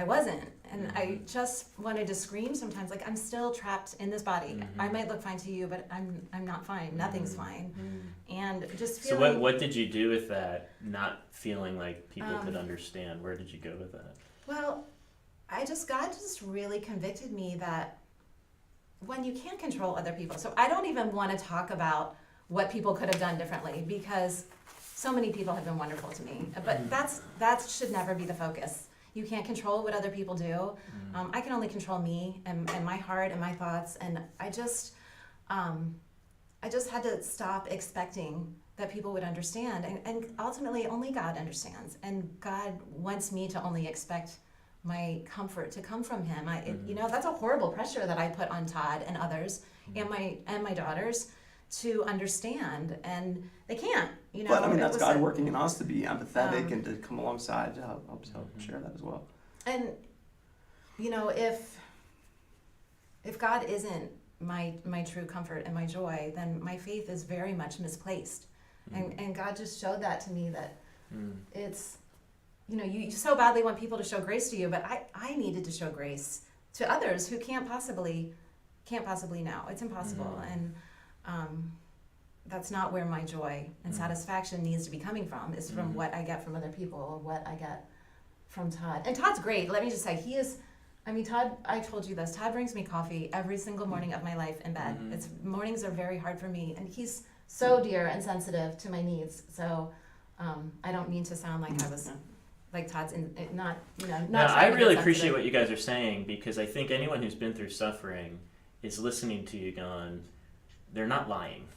wasn't, and I just wanted to scream sometimes, like, I'm still trapped in this body. I might look fine to you, but I'm not fine. Nothing's fine, and just So feeling. what did you do with that? Not feeling like people could understand. Where did you go with that? Well, God just really convicted me that when you can't control other people, so I don't even want to talk about what people could have done differently, because so many people have been wonderful to me, but that should never be the focus. You can't control what other people do. I can only control me and my heart and my thoughts, and I just had to stop expecting that people would understand, and ultimately only God understands, and God wants me to only expect my comfort to come from Him. That's a horrible pressure that I put on Todd and others and my daughters to understand, and they can't. But I mean, that's God working in us to be empathetic and to come alongside to help share that as well. And if God isn't my true comfort and my joy, then my faith is very much misplaced. And God just showed that to me, that it's, you so badly want people to show grace to you, but I needed to show grace to others who can't possibly know. It's impossible. And that's not where my joy and satisfaction needs to be coming from. Is from what I get from other people, what I get from Todd. And Todd's great. Let me just say, Todd, I told you this, Todd brings me coffee every single morning of my life in bed. Mornings are very hard for me, and he's so dear and sensitive to my needs. So I don't mean to sound like I was like Todd's not. No, I really appreciate what you guys are saying, because I think anyone who's been through suffering is listening to you going, they're not lying.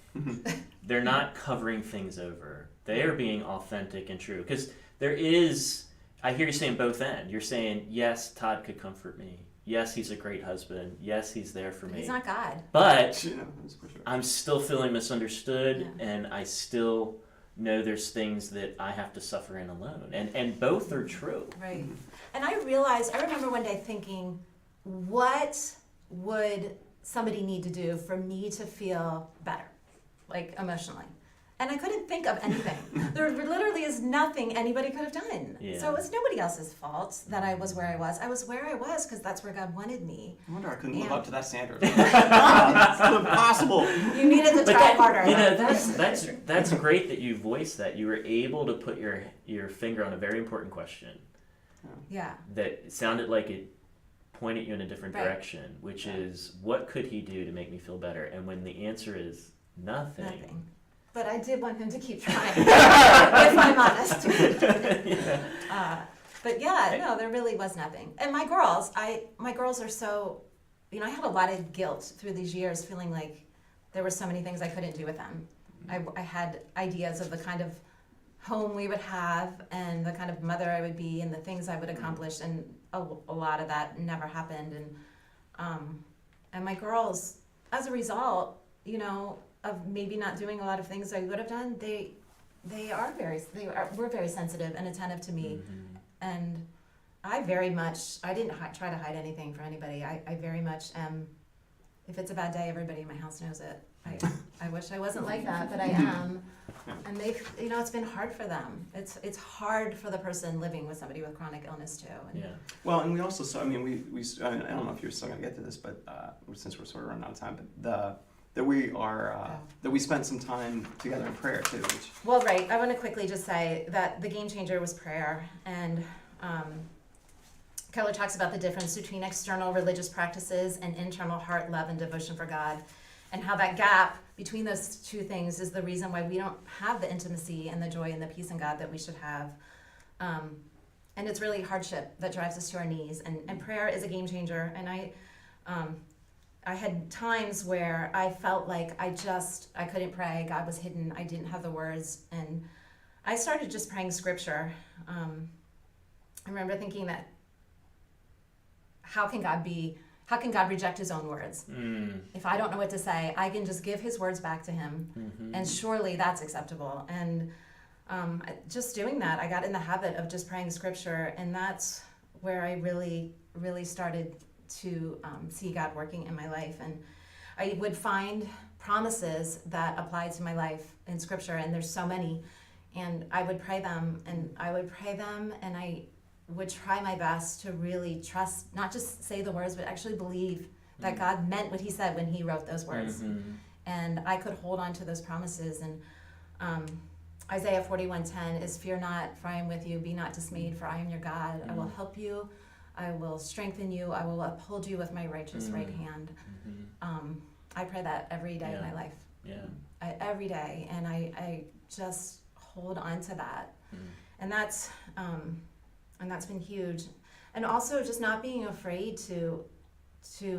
They're not covering things over. They are being authentic and true. Because I hear you saying both ends. You're saying, yes, Todd could comfort me. Yes, he's a great husband. Yes, he's there for me. He's not God. But That's for sure. I'm still feeling misunderstood, and I still know there's things that I have to suffer in alone. And both are true. Right. And I remember one day thinking, what would somebody need to do for me to feel better, like emotionally? And I couldn't think of anything. There literally is nothing anybody could have done. Yeah. So it's nobody else's fault that I was where I was. I was where I was because that's where God wanted me. I wonder I couldn't live up to that standard. It's impossible. You needed to try harder. That's great that you voiced that. You were able to put your finger on a very important question. Yeah. That sounded like it pointed you in a different Right. direction, which is, what could he do to make me feel better? And when the answer is nothing. But I did want him to keep trying, if I'm honest. But there really was nothing. And my girls are so, I had a lot of guilt through these years, feeling like there were so many things I couldn't do with them. I had ideas of the kind of home we would have and the kind of mother I would be and the things I would accomplish, and a lot of that never happened. And my girls, as a result, of maybe not doing a lot of things I would have done, were very sensitive and attentive to me. And I didn't try to hide anything from anybody. I very much am. If it's a bad day, everybody in my house knows it. I wish I wasn't like that, but I am. And they've, it's been hard for them. It's hard for the person living with somebody with chronic illness too. And Well, and we also saw, I don't know if you're still going to get to this, but since we're sort of running out of time, but that we spent some time together in prayer too. Well, right. I want to quickly just say that the game changer was prayer, and Keller talks about the difference between external religious practices and internal heart love and devotion for God, and how that gap between those two things is the reason why we don't have the intimacy and the joy and the peace in God that we should have. And it's really hardship that drives us to our knees, and prayer is a game changer. And I had times where I felt like I couldn't pray. God was hidden. I didn't have the words. And I started just praying scripture. I remember thinking that how can God reject his own words? If I don't know what to say, I can just give his words back to him, and surely that's acceptable. And just doing that, I got in the habit of just praying scripture, and that's where I really, really started to see God working in my life. And I would find promises that applied to my life in scripture, and there's so many, and I would pray them, and I would try my best to really trust, not just say the words, but actually believe that God meant what he said when he wrote those words. And I could hold on to those promises. And Isaiah 41:10 is, "Fear not, for I am with you. Be not dismayed, for I am your God. I will help you. I will strengthen you. I will uphold you with my righteous right hand." I pray that every day of my life. Every day. And I just hold on to that. And that's been huge. And also just not being afraid to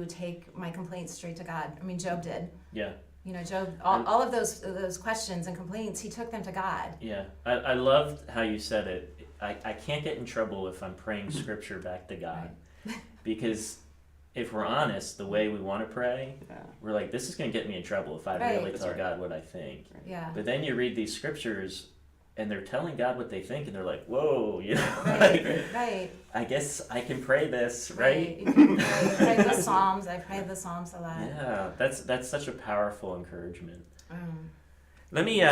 take my complaints straight to God. I mean, Job did. Yeah. You know, Job, all of those questions and complaints, he took them to God. Yeah. I loved how you said it. I can't get in trouble if I'm praying scripture back to God. Right. Because if we're honest, the way we want to pray, we're like, this is going to get me in trouble if I really tell God what I think. Yeah. But then you read these scriptures, and they're telling God what they think, and they're like, whoa, you know, Right. I guess I can pray this, right? You can pray the Psalms. I pray the Psalms a lot. Yeah, that's such a powerful encouragement. Um, Let me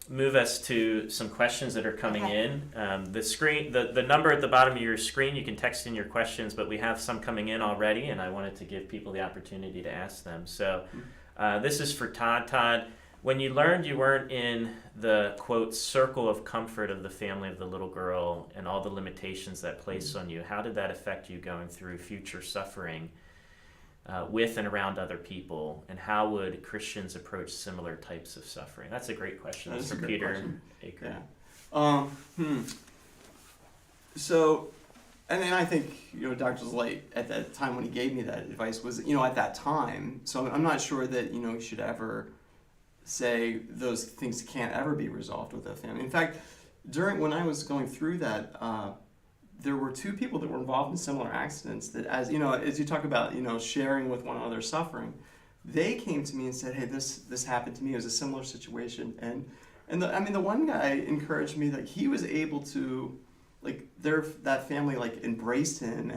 move us to some questions that are coming in. The screen, the number at the bottom of your screen, you can text in your questions, but we have some coming in already, and I wanted to give people the opportunity to ask them. So this is for Todd. Todd, when you learned you weren't in the, quote, circle of comfort of the family of the little girl and all the limitations that placed on you, how did that affect you going through future suffering with and around other people? And how would Christians approach similar types of suffering? That's a great question. That's from Peter Aker. Yeah. So, and then I think, Dr. Zlate, at that time when he gave me that advice was, at that time, so I'm not sure that, you should ever say those things can't ever be resolved with a family. In fact, when I was going through that, there were two people that were involved in similar accidents that, as you talk about, sharing with one another suffering, they came to me and said, "Hey, this happened to me. It was a similar situation." And the one guy encouraged me that he was able to, that family embraced him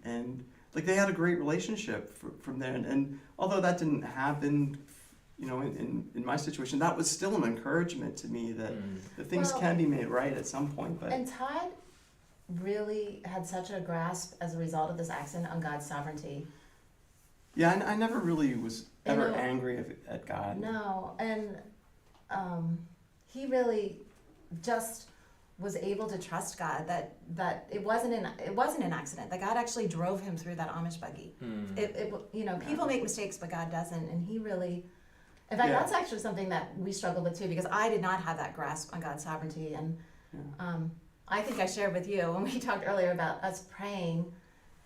and they had a great relationship from there. And although that didn't happen, in my situation, that was still an encouragement to me that things can be made right at some point. But and Todd really had such a grasp as a result of this accident on God's sovereignty. Yeah, I never really was ever angry at God. No, and he really just was able to trust God that it wasn't an accident, that God actually drove him through that Amish buggy. People make mistakes, but God doesn't, and he really. In fact, that's actually something that we struggled with too, because I did not have that grasp on God's sovereignty, and I think I shared with you when we talked earlier about us praying,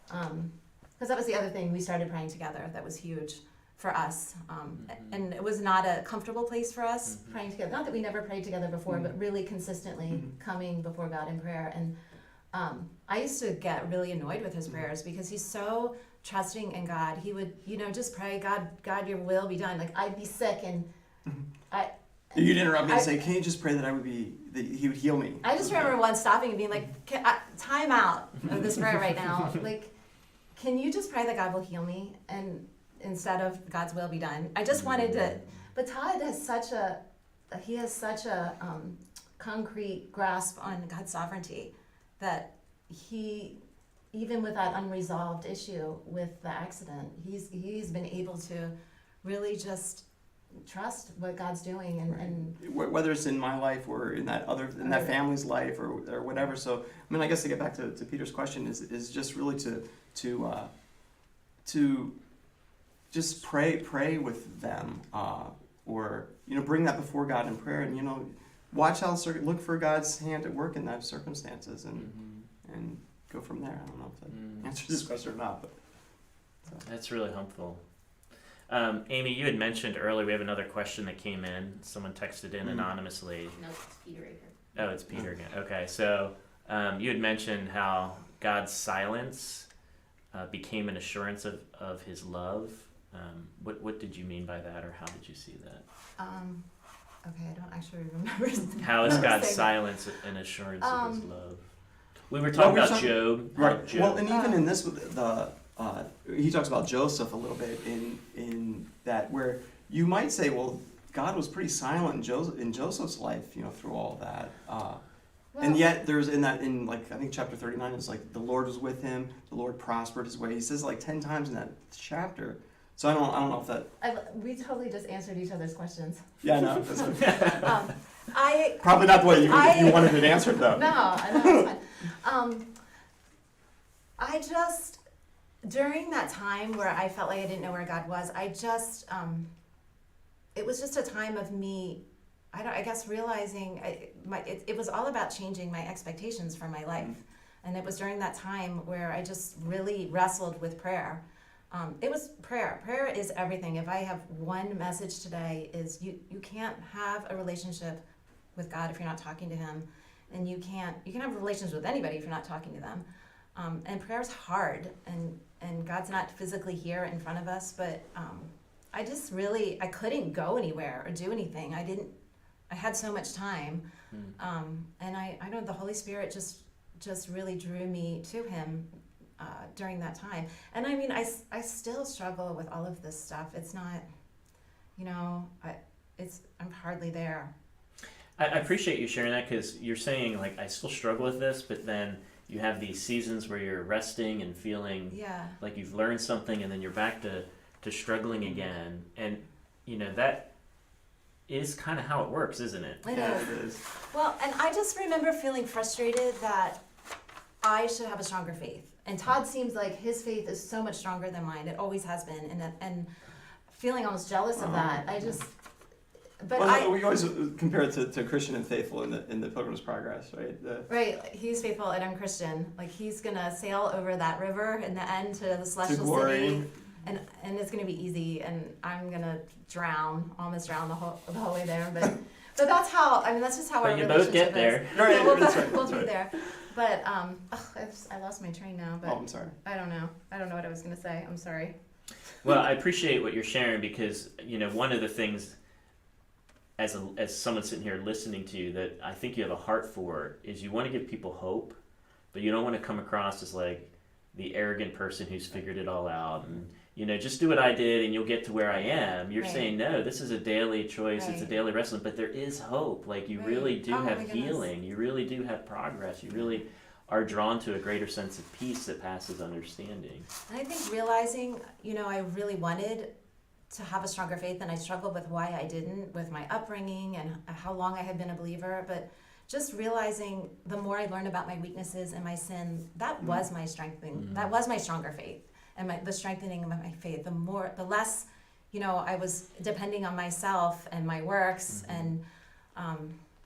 because that was the other thing, we started praying together. That was huge for us, and it was not a comfortable place for us praying together. Not that we never prayed together before, but really consistently coming before God in prayer. And I used to get really annoyed with his prayers because he's so trusting in God. He would, just pray, God, your will be done. Like, I'd be sick and You'd interrupt me and say, "Can you just pray that that he would heal me?" I just remember once stopping and being like, time out of this prayer right now. Like, can you just pray that God will heal me and instead of God's will be done? I just wanted to, but Todd has such a concrete grasp on God's sovereignty that he, even with that unresolved issue with the accident, he's been able to really just trust what God's doing and whether it's in my life or in that family's life or whatever. So I guess to get back to Peter's question is just really to just pray with them or bring that before God in prayer and watch how look for God's hand at work in those circumstances and go from there. I don't know if that answers this question or not, but that's really helpful. Amy, you had mentioned earlier, we have another question that came in. Someone texted in anonymously. No, it's Peter Aker. Oh, it's Peter again. Okay, so you had mentioned how God's silence became an assurance of his love. What did you mean by that, or how did you see that? Okay, I don't actually remember. How is God's saying silence an assurance of his love? We were Well, talking we're about talking- Job. how Right. Job- Well, and even in this, he talks about Joseph a little bit in that where you might say, well, God was pretty silent in Joseph's life, through all that. And yet there's in like I think chapter 39 is like the Lord was with him, the Lord prospered his way. He says like 10 times in that chapter. So I don't know if that. We totally just answered each other's questions. Yeah, no, that's okay. I Probably not the way you I- wanted it answered though. No, I know it's fine. I just during that time where I felt like I didn't know where God was, it was just a time of me. I guess realizing it was all about changing my expectations for my life, and it was during that time where I just really wrestled with prayer. It was prayer. Prayer is everything. If I have one message today, is you can't have a relationship with God if you're not talking to Him, and you can have relations with anybody if you're not talking to them. And prayer is hard, and God's not physically here in front of us, but I couldn't go anywhere or do anything. I had so much time, and I know the Holy Spirit just really drew me to Him during that time. And I mean, I still struggle with all of this stuff. It's not, I'm hardly there. I appreciate you sharing that, because you're saying like I still struggle with this, but then you have these seasons where you're resting and feeling like you've learned something, and then you're back to struggling again, and that is kind of how it works, isn't it? It Yeah, is. it is. Well, and I just remember feeling frustrated that I should have a stronger faith. And Todd seems like his faith is so much stronger than mine. It always has been, and feeling almost jealous of that. We always compare it to Christian and faithful in the Pilgrim's Progress, right? Right, he's faithful and I'm Christian. Like he's gonna sail over that river in the end to the celestial glory. city, and it's gonna be easy, and I'm gonna almost drown the whole way there. But that's how. I mean, that's just how our But you relationship both get is. there. Right, Yeah, we'll that's right, we'll that's be right. there. But I lost my train now. But Oh, I'm sorry. I don't know. I don't know what I was gonna say. I'm sorry. Well, I appreciate what you're sharing, because one of the things as someone sitting here listening to you that I think you have a heart for is you want to give people hope, but you don't want to come across as like the arrogant person who's figured it all out and just do what I did and you'll get to where I am. You're Right. saying no, this is a daily choice. It's a Right. daily wrestling, but there is hope. Like you Right. really do Oh, my have goodness. healing. You really do have progress. You really are drawn to a greater sense of peace that passes understanding. And I think realizing, I really wanted to have a stronger faith, and I struggled with why I didn't, with my upbringing and how long I had been a believer. But just realizing the more I learned about my weaknesses and my sin, that was my strengthening. Mm. That was my stronger faith, and the strengthening of my faith. The less, I was depending on myself and my works, and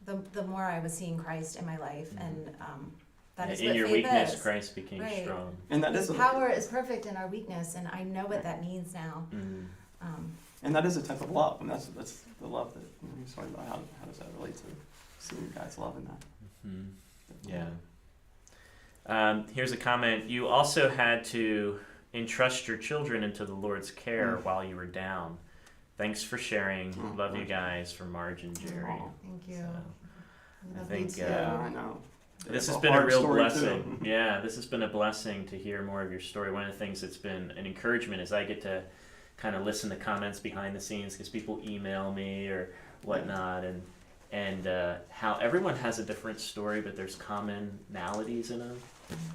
the more I was seeing Christ in my life, and that is In what your faith weakness, is. Christ became Right. strong. And that His is power is perfect in our weakness, and I know what that means now. and that is a type of love, and that's the love that you're talking about. How does that relate to seeing God's love in that? Yeah. Here's a comment. You also had to entrust your children into the Lord's care while you were down. Thanks for sharing. Love you guys, from Marge and Jerry. Aw. Thank you. So, I Love think, you too. Yeah, I know. this It's has been a hard real story, blessing. too. Yeah, this has been a blessing to hear more of your story. One of the things that's been an encouragement is I get to kind of listen to comments behind the scenes because people email me or whatnot, and how everyone has a different story, but there's commonalities in them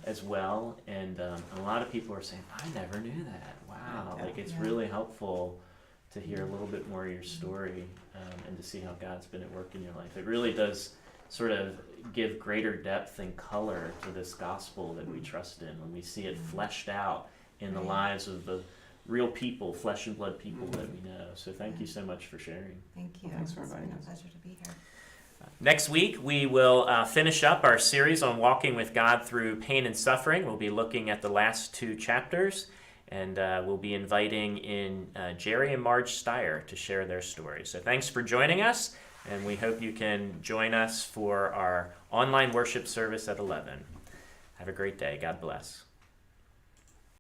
as well. And a lot of people are saying, I never knew that. Wow, Yeah. like it's Yeah. really helpful to hear a little bit more of your story and to see how God's been at work in your life. It really does sort of give greater depth and color to this gospel that we trust in when we see it fleshed out in the Right. lives of the real people, flesh and blood people that we know. So thank you so much for sharing. Thank you. Well, thanks for It's inviting been a us. pleasure to be here. Next week, we will finish up our series on walking with God through pain and suffering. We'll be looking at the last 2 chapters, and we'll be inviting in Jerry and Marge Steyer to share their stories. So thanks for joining us, and we hope you can join us for our online worship service at 11. Have a great day. God bless.